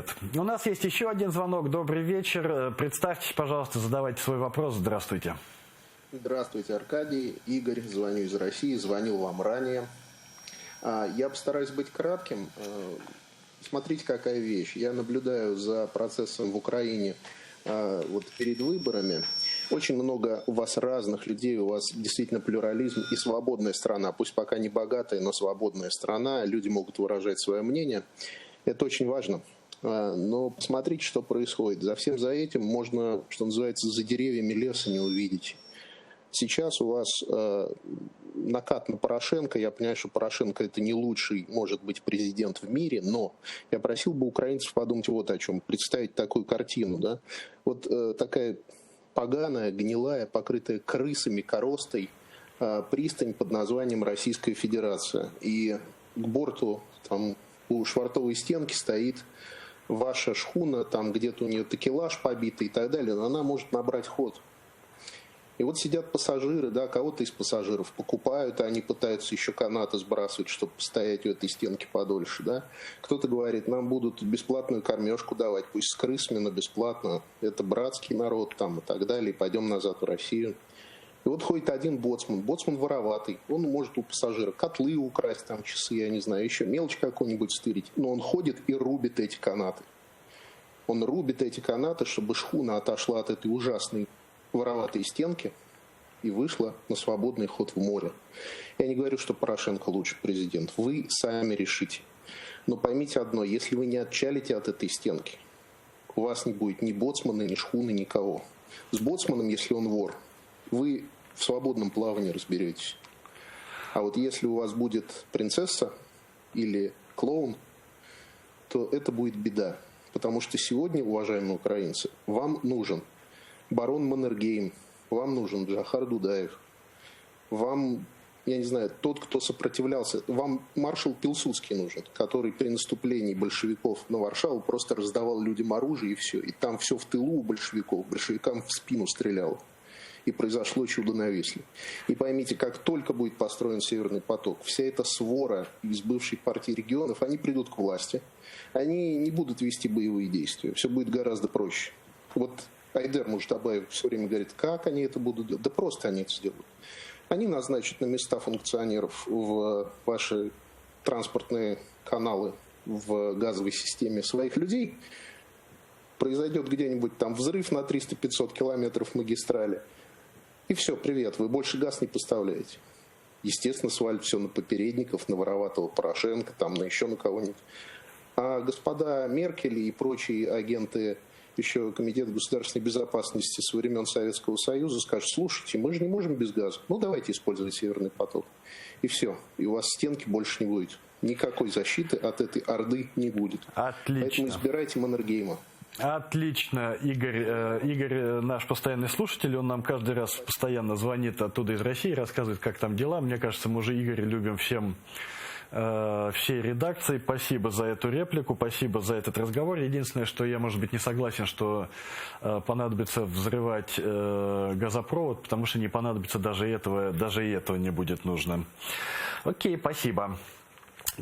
привет. У нас есть еще один звонок. Добрый вечер. Представьтесь, пожалуйста, задавайте свой вопрос. Здравствуйте. Здравствуйте, Аркадий. Игорь, звоню из России, звонил вам ранее. Я постараюсь быть кратким. Смотрите, какая вещь. Я наблюдаю за процессом в Украине вот перед выборами. Очень много у вас разных людей, у вас действительно плюрализм и свободная страна. Пусть пока не богатая, но свободная страна. Люди могут выражать свое мнение. Это очень важно. Но посмотрите, что происходит. За всем за этим можно, что называется, за деревьями леса не увидеть. Сейчас у вас накат на Порошенко. Я понимаю, что Порошенко это не лучший, может быть, президент в мире, но я просил бы украинцев подумать вот о чем. Представить такую картину. Да? Вот такая поганая, гнилая, покрытая крысами, коростой пристань под названием Российская Федерация. И к борту там, у швартовой стенки стоит ваша шхуна, там где-то у нее такелаж побитый и так далее, но она может набрать ход. И вот сидят пассажиры, да, кого-то из пассажиров покупают, и они пытаются еще канаты сбрасывать, чтобы постоять в этой стенке подольше, да. Кто-то говорит, нам будут бесплатную кормежку давать, пусть с крысами, но бесплатно. Это братский народ там и так далее, пойдем назад в Россию. И вот ходит один боцман вороватый, он может у пассажира котлы украсть, там часы, я не знаю, еще мелочь какую-нибудь стырить, но он ходит и рубит эти канаты. Он рубит эти канаты, чтобы шхуна отошла от этой ужасной вороватой стенки и вышла на свободный ход в море. Я не говорю, что Порошенко лучший президент. Вы сами решите. Но поймите одно, если вы не отчалите от этой стенки, у вас не будет ни боцмана, ни шхуны, никого. С боцманом, если он вор, вы в свободном плавании разберетесь. А вот если у вас будет принцесса или клоун, то это будет беда. Потому что сегодня, уважаемые украинцы, вам нужен барон Маннергейм, вам нужен Джохар Дудаев, вам, я не знаю, тот, кто сопротивлялся, вам маршал Пилсудский нужен, который при наступлении большевиков на Варшаву просто раздавал людям оружие и все. И там все в тылу у большевиков, большевикам в спину стрелял. И произошло чудо на Висле. И поймите, как только будет построен Северный поток, вся эта свора из бывшей партии регионов, они придут к власти, они не будут вести боевые действия, все будет гораздо проще. Вот Айдер Муждабаев все время говорит, как они это будут делать? Да просто они это сделают. Они назначат на места функционеров в ваши транспортные каналы в газовой системе своих людей. Произойдет где-нибудь там взрыв на 300-500 километров магистрали. И все, привет, вы больше газ не поставляете. Естественно, свалит все на попередников, на вороватого Порошенко, там, на еще на кого-нибудь. А господа Меркель и прочие агенты еще Комитет государственной безопасности со времен Советского Союза скажет, слушайте, мы же не можем без газа, ну давайте использовать Северный поток. И все, и у вас стенки больше не будет. Никакой защиты от этой орды не будет. Отлично. Поэтому избирайте Маннергейма. Отлично, Игорь наш постоянный слушатель, он нам каждый раз постоянно звонит оттуда из России, рассказывает, как там дела. Мне кажется, мы уже Игоря любим всей редакции. Спасибо за эту реплику, спасибо за этот разговор. Единственное, что я, может быть, не согласен, что понадобится взрывать газопровод, потому что не понадобится даже этого не будет нужно. Окей, спасибо.